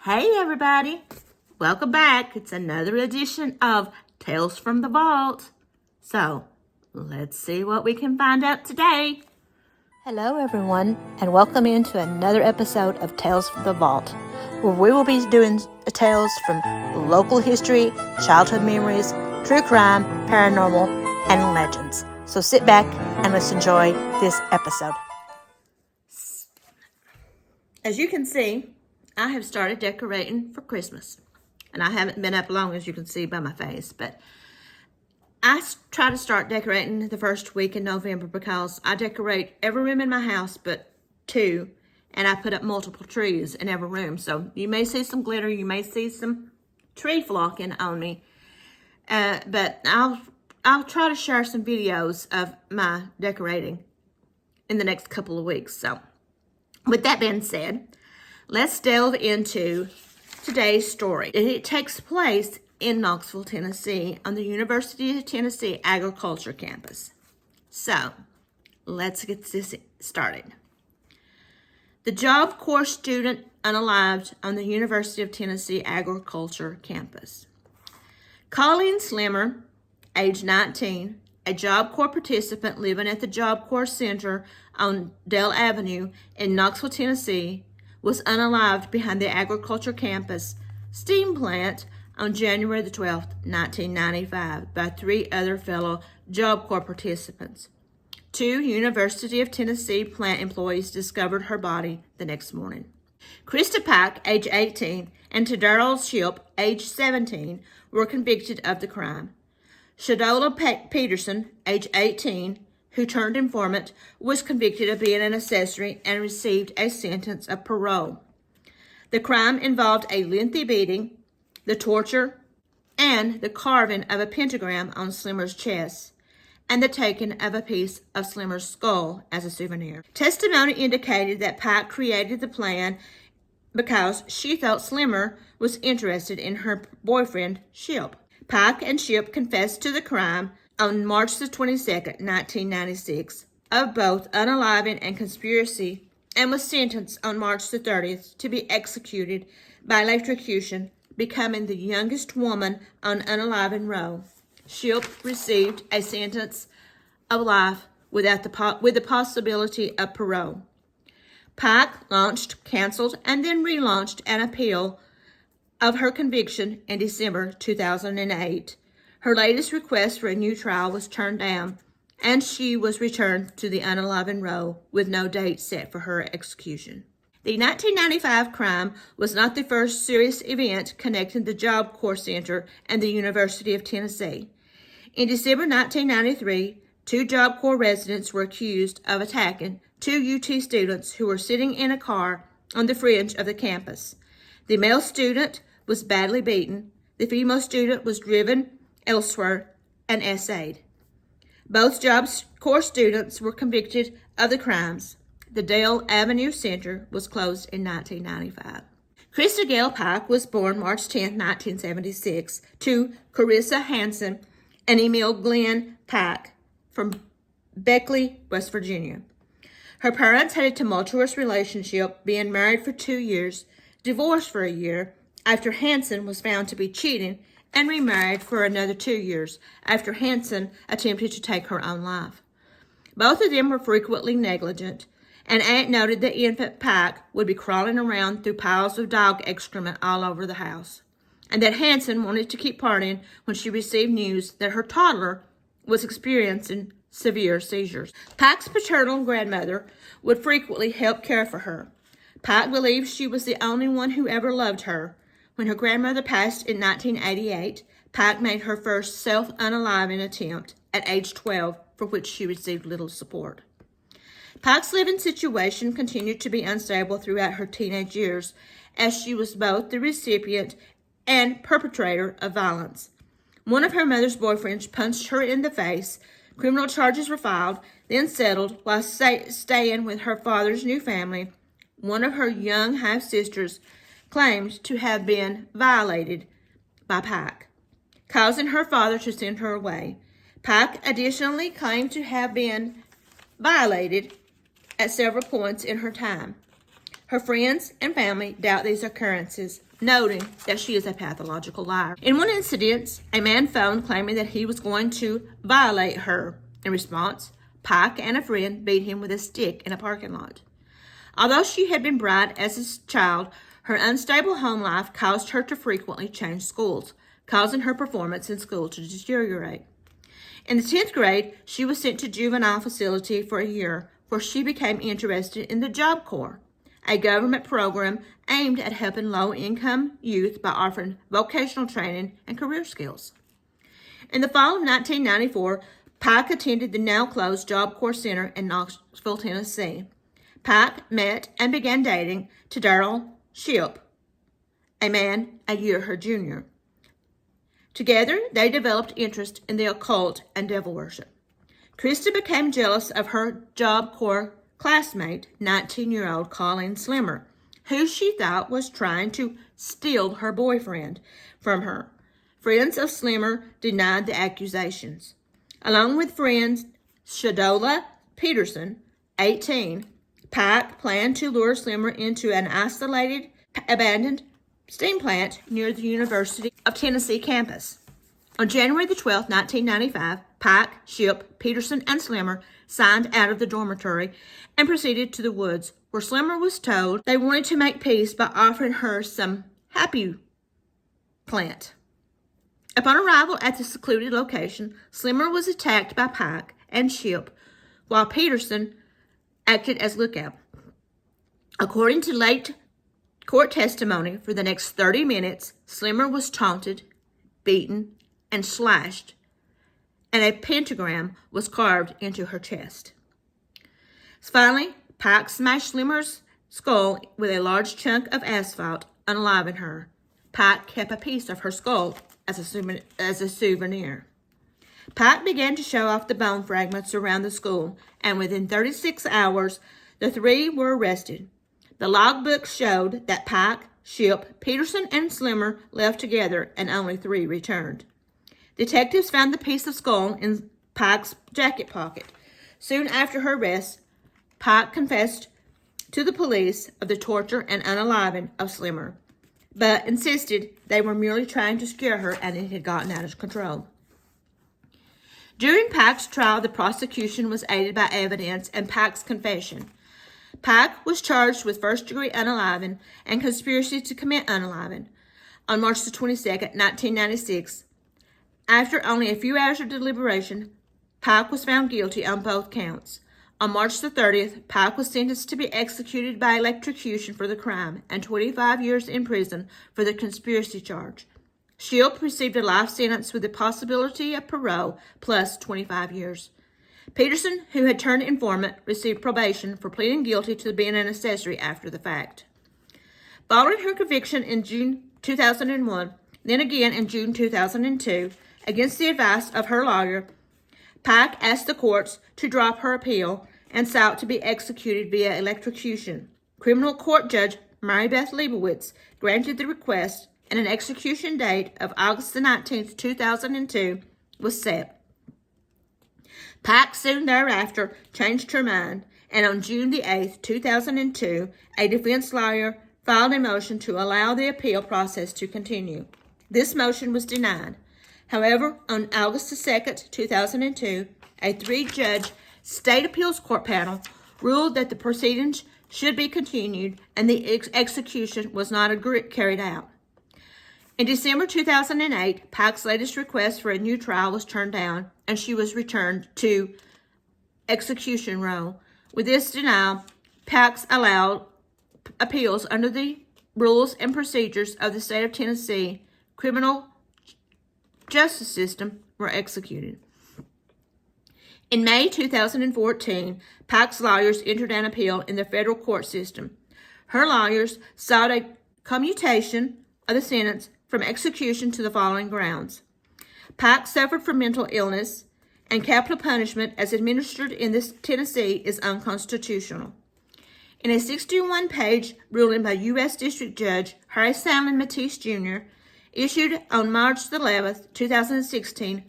Hey everybody, welcome back. It's another edition of Tales from the Vault. So, let's see what we can find out today. Hello everyone, and welcome into another episode of Tales from the Vault, where we will be doing tales from local history, childhood memories, true crime, paranormal, and legends. So sit back and let's enjoy this episode. As you can see, I have started decorating for Christmas. And I haven't been up long, as you can see by my face, but I try to start decorating the first week in November because I decorate every room in my house but two, and I put up multiple trees in every room. So you may see some glitter, you may see some tree flocking on me, but I'll try to share some videos of my decorating in the next couple of weeks. So with that being said, let's delve into today's story. It takes place in Knoxville, Tennessee, on the University of Tennessee Agriculture campus. So, let's get this started. The Job Corps student unalived on the University of Tennessee Agriculture campus. Colleen Slimmer, age 19, a Job Corps participant living at the Job Corps Center on Dale Avenue in Knoxville, Tennessee, was unalived behind the agriculture campus steam plant on January the 12th, 1995, by three other fellow Job Corps participants. Two University of Tennessee plant employees discovered her body the next morning. Christa Pike, age 18, and Darrell Ship, age 17, were convicted of the crime. Shadola Peterson, age 18, who turned informant, was convicted of being an accessory and received a sentence of parole. The crime involved a lengthy beating, the torture, and the carving of a pentagram on Slimmer's chest, and the taking of a piece of Slimmer's skull as a souvenir. Testimony indicated that Pike created the plan because she thought Slimmer was interested in her boyfriend, Ship. Pike and Ship confessed to the crime on March the 22nd, 1996, of both unaliving and conspiracy, and was sentenced on March the 30th to be executed by electrocution, becoming the youngest woman on unaliving row. Ship received a sentence of life with the possibility of parole. Pike launched, canceled, and then relaunched an appeal of her conviction in December 2008. Her latest request for a new trial was turned down, and she was returned to the unaliving row with no date set for her execution. The 1995 crime was not the first serious event connecting the Job Corps Center and the University of Tennessee. In December 1993, two Job Corps residents were accused of attacking two UT students who were sitting in a car on the fringe of the campus. The male student was badly beaten. The female student was driven elsewhere and essayed. Both Job Corps students were convicted of the crimes. The Dale Avenue Center was closed in 1995. Christa Gail Pike was born March 10, 1976, to Carissa Hanson and Emil Glenn Pike from Beckley, West Virginia. Her parents had a tumultuous relationship, being married for 2 years, divorced for a year after Hanson was found to be cheating, and remarried for another 2 years after Hanson attempted to take her own life. Both of them were frequently negligent, and Aunt noted that infant Pike would be crawling around through piles of dog excrement all over the house, and that Hanson wanted to keep partying when she received news that her toddler was experiencing severe seizures. Pike's paternal grandmother would frequently help care for her. Pike believed she was the only one who ever loved her. When her grandmother passed in 1988, Pike made her first self-unaliving attempt at age 12, for which she received little support. Pike's living situation continued to be unstable throughout her teenage years, as she was both the recipient and perpetrator of violence. One of her mother's boyfriends punched her in the face. Criminal charges were filed, then settled while staying with her father's new family. One of her young half-sisters claimed to have been violated by Pike, causing her father to send her away. Pike additionally claimed to have been violated at several points in her time. Her friends and family doubt these occurrences, noting that she is a pathological liar. In one incident, a man phoned claiming that he was going to violate her. In response, Pike and a friend beat him with a stick in a parking lot. Although she had been bright as a child, her unstable home life caused her to frequently change schools, causing her performance in school to deteriorate. In the 10th grade, she was sent to juvenile facility for a year, where she became interested in the Job Corps, a government program aimed at helping low-income youth by offering vocational training and career skills. In the fall of 1994, Pike attended the now-closed Job Corps Center in Knoxville, Tennessee. Pike met and began dating to Darrell Shipp, a man a year her junior. Together, they developed interest in the occult and devil worship. Christa became jealous of her Job Corps classmate, 19-year-old Colleen Slimmer, who she thought was trying to steal her boyfriend from her. Friends of Slimmer denied the accusations. Along with friends Shadola Peterson, 18, Pike planned to lure Slimmer into an isolated, abandoned steam plant near the University of Tennessee campus. On January the 12th, 1995, Pike, Shipp, Peterson, and Slimmer signed out of the dormitory and proceeded to the woods, where Slimmer was told they wanted to make peace by offering her some happy plant. Upon arrival at the secluded location, Slimmer was attacked by Pike and Shipp, while Peterson acted as lookout. According to late court testimony, for the next 30 minutes, Slimmer was taunted, beaten, and slashed, and a pentagram was carved into her chest. Finally, Pike smashed Slimmer's skull with a large chunk of asphalt, unaliving her. Pike kept a piece of her skull as a souvenir. Pike began to show off the bone fragments around the school, and within 36 hours, the three were arrested. The logbook showed that Pike, Shipp, Peterson, and Slimmer left together, and only 3 returned. Detectives found the piece of skull in Pike's jacket pocket. Soon after her arrest, Pike confessed to the police of the torture and unaliving of Slimmer, but insisted they were merely trying to scare her and it had gotten out of control. During Pike's trial, the prosecution was aided by evidence and Pike's confession. Pike was charged with first-degree unaliving and conspiracy to commit unaliving. On March the 22nd, 1996, after only a few hours of deliberation, Pike was found guilty on both counts. On March the 30th, Pike was sentenced to be executed by electrocution for the crime and 25 years in prison for the conspiracy charge. Shipp received a life sentence with the possibility of parole plus 25 years. Peterson, who had turned informant, received probation for pleading guilty to being an accessory after the fact. Following her conviction in June 2001, then again in June 2002, against the advice of her lawyer, Pike asked the courts to drop her appeal and sought to be executed via electrocution. Criminal court judge Mary Beth Leibowitz granted the request, and an execution date of August the 19th, 2002 was set. Pike soon thereafter changed her mind, and on June the 8th, 2002, a defense lawyer filed a motion to allow the appeal process to continue. This motion was denied. However, on August the 2nd, 2002, a 3-judge state appeals court panel ruled that the proceedings should be continued and the execution was not carried out. In December 2008, Pike's latest request for a new trial was turned down, and she was returned to execution row. With this denial, Pike allowed appeals under the rules and procedures of the state of Tennessee criminal justice system were executed. In May 2014, Pike's lawyers entered an appeal in the federal court system. Her lawyers sought a commutation of the sentence from execution to the following grounds. Pike suffered from mental illness, and capital punishment as administered in Tennessee is unconstitutional. In a 61-page ruling by U.S. District Judge Harry Sandlin Matisse Jr., issued on March 11, 2016,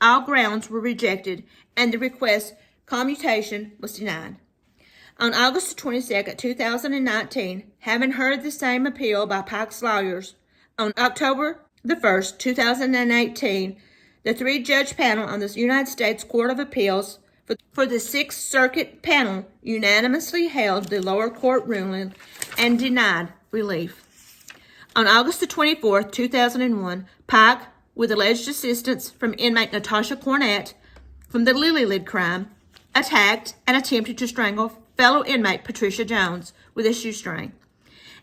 all grounds were rejected and the request commutation was denied. On August 22nd, 2019, having heard the same appeal by Pike's lawyers, on October the 1st, 2018, the three-judge panel on the United States Court of Appeals for the Sixth Circuit panel unanimously held the lower court ruling and denied relief. On August the 24th, 2001, Pike, with alleged assistance from inmate Natasha Cornett from the Lily Lid crime, attacked and attempted to strangle fellow inmate Patricia Jones with a shoestring,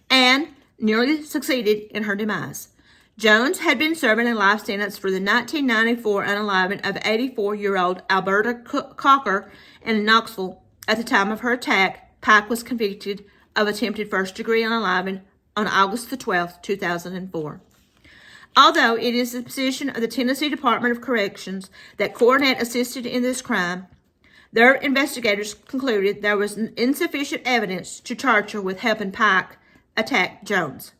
and nearly succeeded in her demise. Jones had been serving a life sentence for the 1994 unaliving of 84-year-old Alberta Cocker in Knoxville. At the time of her attack, Pike was convicted of attempted first-degree unaliving on August the 12th, 2004. Although it is the position of the Tennessee Department of Corrections that Cornett assisted in this crime, their investigators concluded there was insufficient evidence to charge her with helping Pike attack Jones.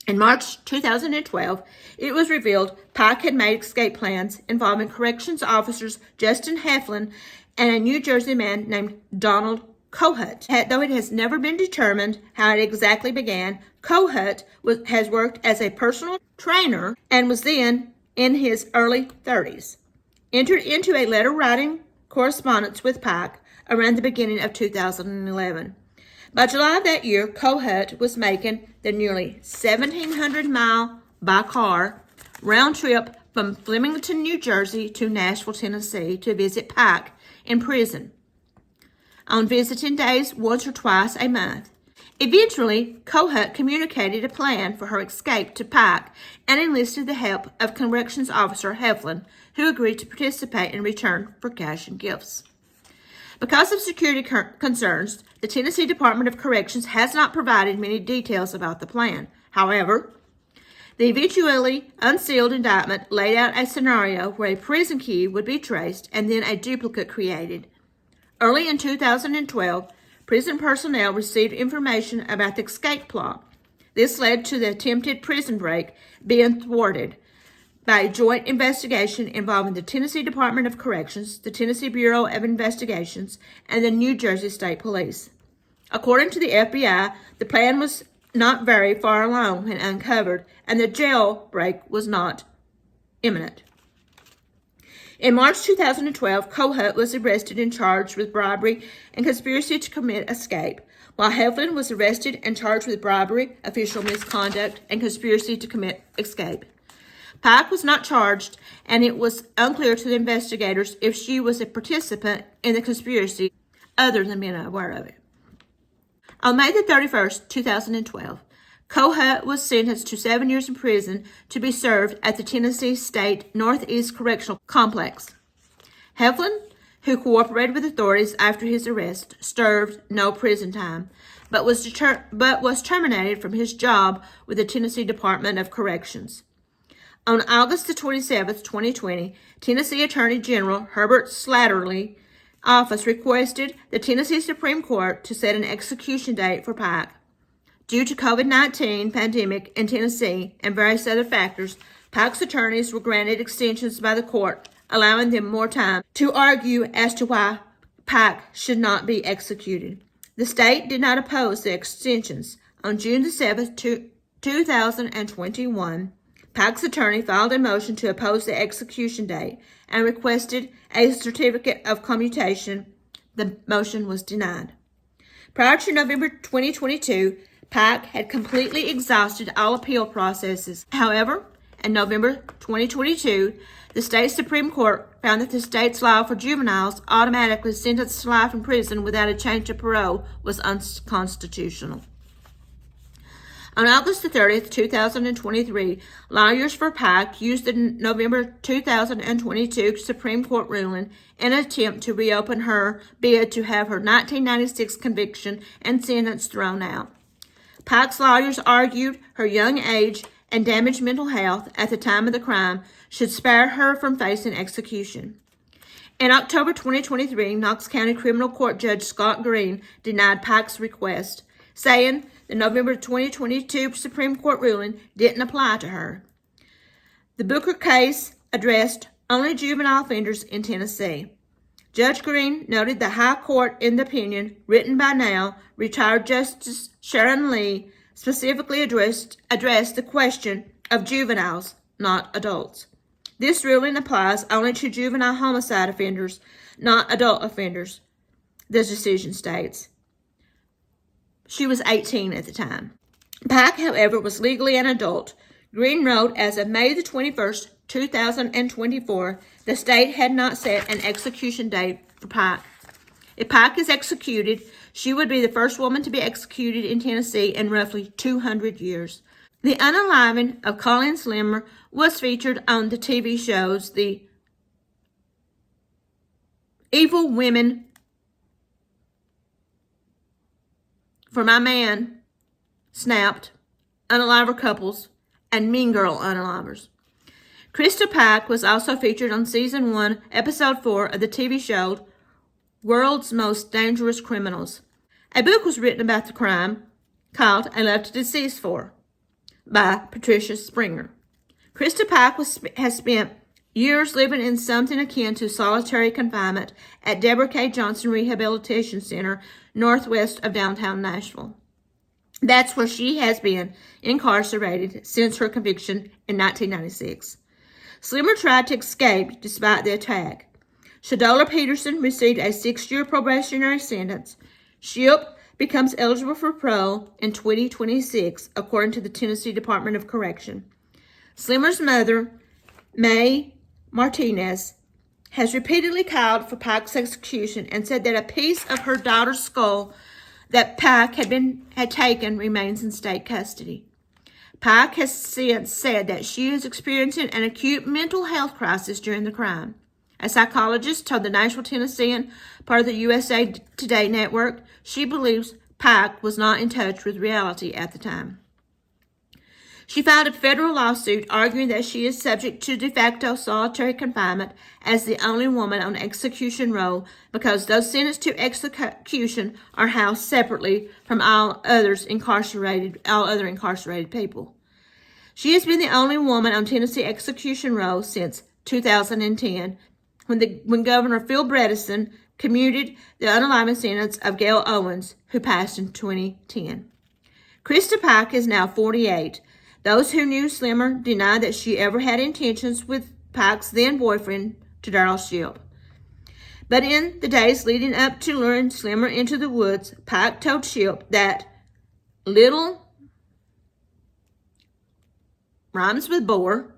In March 2012, it was revealed Pike had made escape plans involving corrections officers Justin Heflin and a New Jersey man named Donald Kohut. Though it has never been determined how it exactly began, Kohut has worked as a personal trainer and was then in his early 30s. Entered into a letter-writing correspondence with Pike around the beginning of 2011. By July of that year, Kohut was making the nearly 1,700-mile by car round trip from Flemington, New Jersey to Nashville, Tennessee to visit Pike in prison on visiting days once or twice a month. Eventually, Kohut communicated a plan for her escape to Pike and enlisted the help of Corrections Officer Heflin, who agreed to participate in return for cash and gifts. Because of security concerns, the Tennessee Department of Corrections has not provided many details about the plan. However, the eventually unsealed indictment laid out a scenario where a prison key would be traced and then a duplicate created. Early in 2012, prison personnel received information about the escape plot. This led to the attempted prison break being thwarted by a joint investigation involving the Tennessee Department of Corrections, the Tennessee Bureau of Investigations, and the New Jersey State Police. According to the FBI, the plan was not very far along when uncovered, and the jailbreak was not imminent. In March 2012, Kohut was arrested and charged with bribery and conspiracy to commit escape, while Heflin was arrested and charged with bribery, official misconduct, and conspiracy to commit escape. Pike was not charged, and it was unclear to the investigators if she was a participant in the conspiracy other than being aware of it. On May the 31st, 2012, Kohut was sentenced to 7 years in prison to be served at the Tennessee State Northeast Correctional Complex. Heflin, who cooperated with authorities after his arrest, served no prison time, but was terminated from his job with the Tennessee Department of Corrections. On August the 27th, 2020, Tennessee Attorney General Herbert Slattery's office requested the Tennessee Supreme Court to set an execution date for Pike. Due to COVID-19 pandemic in Tennessee and various other factors, Pike's attorneys were granted extensions by the court, allowing them more time to argue as to why Pike should not be executed. The state did not oppose the extensions. On June the 7th, 2021, Pike's attorney filed a motion to oppose the execution date and requested a certificate of commutation. The motion was denied. Prior to November 2022, Pike had completely exhausted all appeal processes. However, in November 2022, the state Supreme Court found that the state's law for juveniles automatically sentenced to life in prison without a change of parole was unconstitutional. On August the 30th, 2023, lawyers for Pike used the November 2022 Supreme Court ruling in an attempt to reopen her bid to have her 1996 conviction and sentence thrown out. Pike's lawyers argued her young age and damaged mental health at the time of the crime should spare her from facing execution. In October 2023, Knox County Criminal Court Judge Scott Green denied Pike's request, saying the November 2022 Supreme Court ruling didn't apply to her. The Booker case addressed only juvenile offenders in Tennessee. Judge Green noted the High Court in the opinion, written by now retired Justice Sharon Lee, specifically addressed the question of juveniles, not adults. This ruling applies only to juvenile homicide offenders, not adult offenders, the decision states. She was 18 at the time. Pike, however, was legally an adult. Green wrote, as of May the 21st, 2024, the state had not set an execution date for Pike. If Pike is executed, she would be the first woman to be executed in Tennessee in roughly 200 years. The unaliving of Colleen Slimmer was featured on the TV shows The Evil Women, For My Man, Snapped, Unaliver Couples, and Mean Girl Unalivers. Christa Pike was also featured on Season 1, Episode 4 of the TV show World's Most Dangerous Criminals. A book was written about the crime called A Love to Deceased For by Patricia Springer. Christa Pike has spent years living in something akin to solitary confinement at Deborah K. Johnson Rehabilitation Center, northwest of downtown Nashville. That's where she has been incarcerated since her conviction in 1996. Slimmer tried to escape despite the attack. Shadola Peterson received a 6-year probationary sentence. Shipp becomes eligible for parole in 2026, according to the Tennessee Department of Correction. Slimmer's mother, May Martinez, has repeatedly called for Pike's execution and said that a piece of her daughter's skull that Pike had taken remains in state custody. Pike has since said that she is experiencing an acute mental health crisis during the crime. A psychologist told the Nashville Tennessean, part of the USA Today network, she believes Pike was not in touch with reality at the time. She filed a federal lawsuit arguing that she is subject to de facto solitary confinement as the only woman on execution roll because those sentenced to execution are housed separately from all other incarcerated people. She has been the only woman on Tennessee execution roll since 2010, when Governor Phil Bredesen commuted the unaliving sentence of Gail Owens, who passed in 2010. Christa Pike is now 48. Those who knew Slimmer deny that she ever had intentions with Pike's then-boyfriend, Daryl Shipp. But in the days leading up to luring Slimmer into the woods, Pike told Shipp that little rhymes with bore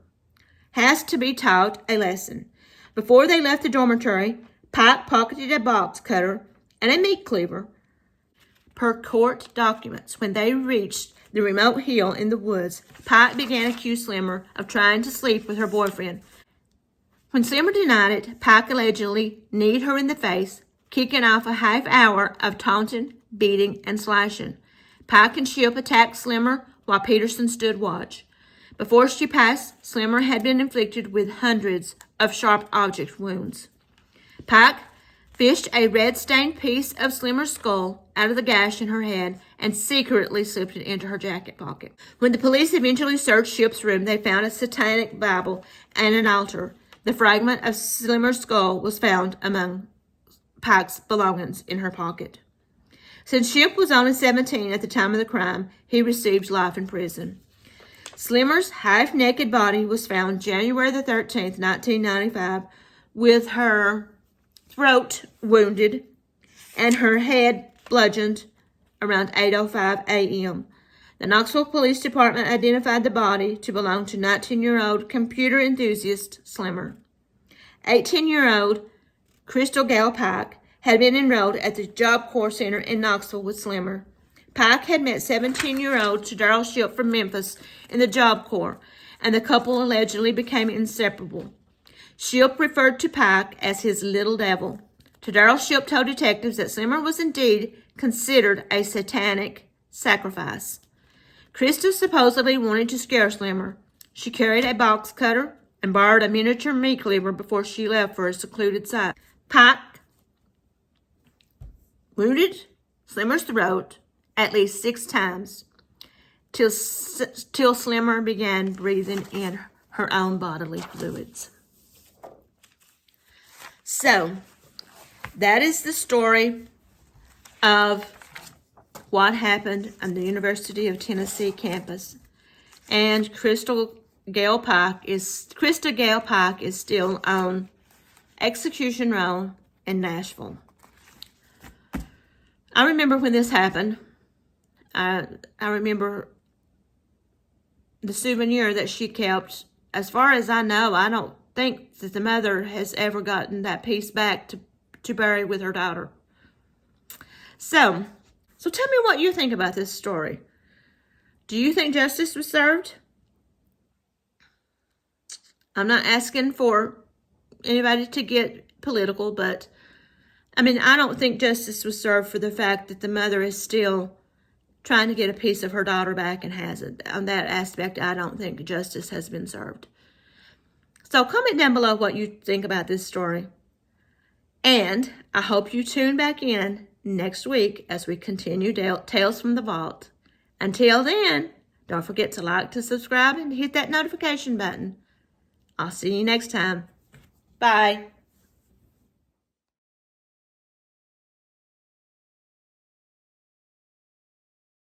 has to be taught a lesson. Before they left the dormitory, Pike pocketed a box cutter and a meat cleaver. Per court documents, when they reached the remote hill in the woods, Pike began to accuse Slimmer of trying to sleep with her boyfriend. When Slimmer denied it, Pike allegedly kneed her in the face, kicking off a half hour of taunting, beating, and slashing. Pike and Shipp attacked Slimmer while Peterson stood watch. Before she passed, Slimmer had been inflicted with hundreds of sharp object wounds. Pike fished a red-stained piece of Slimmer's skull out of the gash in her head and secretly slipped it into her jacket pocket. When the police eventually searched Shipp's room, they found a satanic Bible and an altar. The fragment of Slimmer's skull was found among Pike's belongings in her pocket. Since Shipp was only 17 at the time of the crime, he received life in prison. Slimmer's half-naked body was found January the 13th, 1995, with her throat wounded and her head bludgeoned around 8:05 a.m. The Knoxville Police Department identified the body to belong to 19-year-old computer enthusiast Slimmer. 18-year-old Crystal Gail Pike had been enrolled at the Job Corps Center in Knoxville with Slimmer. Pike had met 17-year-old Daryl Shipp from Memphis in the Job Corps, and the couple allegedly became inseparable. Shipp referred to Pike as his little devil. Daryl Shipp told detectives that Slimmer was indeed considered a satanic sacrifice. Christa supposedly wanted to scare Slimmer. She carried a box cutter and borrowed a miniature meat cleaver before she left for a secluded site. Pike wounded Slimmer's throat at least 6 times till Slimmer began breathing in her own bodily fluids. So, that is the story of what happened on the University of Tennessee campus. And Christa Gale Pike is still on execution row in Nashville. I remember when this happened. I remember the souvenir that she kept. As far as I know, I don't think that the mother has ever gotten that piece back to bury with her daughter. So tell me what you think about this story. Do you think justice was served? I'm not asking for anybody to get political, but I mean, I don't think justice was served for the fact that the mother is still trying to get a piece of her daughter back and hasn't. On that aspect, I don't think justice has been served. So comment down below what you think about this story. And I hope you tune back in next week as we continue Tales from the Vault. Until then, don't forget to like, to subscribe, and hit that notification button. I'll see you next time. Bye.